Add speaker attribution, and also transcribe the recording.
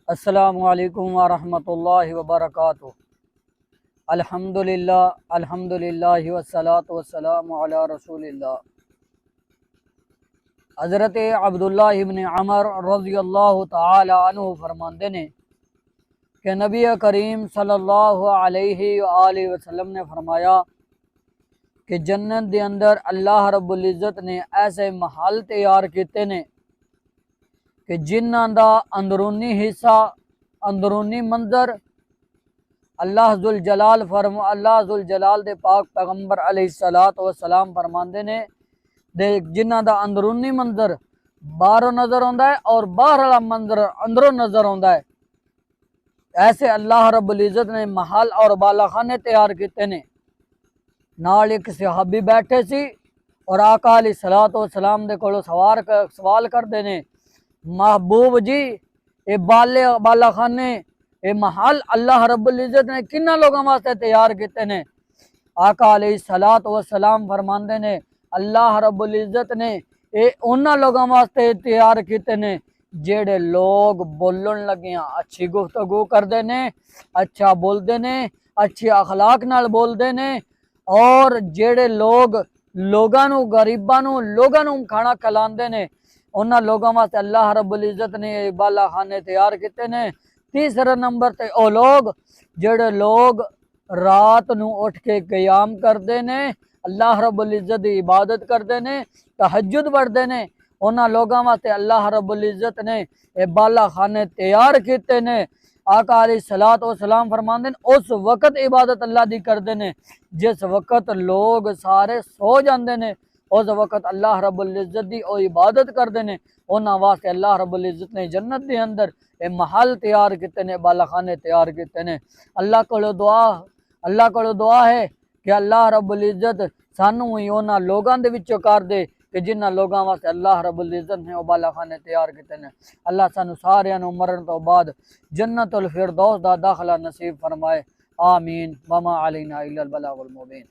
Speaker 1: अस्सलामुअलैकुम वरहमतुल्लाहि वबरकातुहू। अल्हम्दुलिल्लाह वस्सलातु वस्सलामु अला रसूलिल्लाह। हज़रत अब्दुल्लाह इब्न अमर रज़ियल्लाहु तआला अन्हु फरमाते ने कि नबी करीम सल्लल्लाहु अलैहि आलिहि वसल्लम ने फरमाया कि जन्नत के अंदर अल्लाह रब्बुल इज़्ज़त ने ऐसे महल तैयार किए ने कि जिन्हां दा अंदरूनी हिस्सा अंदरूनी मंजर अल्लाह जुल जलाल दे पाक पैगंबर अलैहिस्सलातु वस्सलाम फरमाते ने दे जिन्हां दा अंदरूनी मंजर बाहरों नजर आता है और बाहर वाला मंजर अंदरों नजर आता है। ऐसे अल्लाह रब्बुल इज़्ज़त ने महल और बालाखाने तैयार किए ने। नाल एक सहाबी बैठे सी और आका अलैहिस्सलातु वस्सलाम दे कोलों सवाल करते ने, महबूब जी ये बालाखाने ये महल अल्लाह रब्बुल इज़्ज़त ने किन्ना लोगों वास्ते तैयार किए ने। आका अलैहिस्सलातु वस्सलाम फरमाते ने अल्लाह रब्बुल इज़्ज़त ने ये उन्हां लोगों वास्ते तैयार किए ने जेड़े लोग बोलन लगियां अच्छी गुफ्तगू करते ने, अच्छा बोलते ने, अच्छे अखलाक नाल बोलते ने और जेड़े लोग लोगां गरीबां लोगां खाना खिलाते ने उन्हां लोगों वास्ते अल्लाह रब्बुल इज़्ज़त ने बालाखाने तैयार किए ने। तीसरे नंबर ते ओ लोग जेड़े लोग रात नू उठ के क़याम करते ने, अल्लाह रब्बुल इज़्ज़त की इबादत करते ने, तहज्जुद पढ़ते ने, उन्हां लोगों वास्ते अल्लाह रब्बुल इज़्ज़त ने ये बालाखाने तैयार किए ने। आका अलैहिस्सलातु वस्सलाम फरमाते हैं उस वक्त इबादत अल्लाह दी करते ने जिस वक्त लोग सारे सो जाते ने, उस वक्त अल्लाह रब्बुल इज़्ज़त की ओ इबादत करते हैं। उन्हां वास्ते अल्लाह रब्बुल इज़्ज़त ने जन्नत के अंदर ये महल तैयार किए ने, बालाखाने तैयार किए ने। अल्लाह को दुआ है कि अल्लाह रब्बुल इज़्ज़त सानू ही उन्हां लोगों दे विचों कर दे कि जिन्हां लोगों वास्ते अल्लाह रब्बुल इज़्ज़त ने बालाखाने तैयार किए ने। अल्लाह सानू सारियां नू मरण तो बाद जन्नतुल फिरदौस दा दाखला नसीब फरमाए। आमीन। वमा अलैना इल्लल बलागुल मुबीन।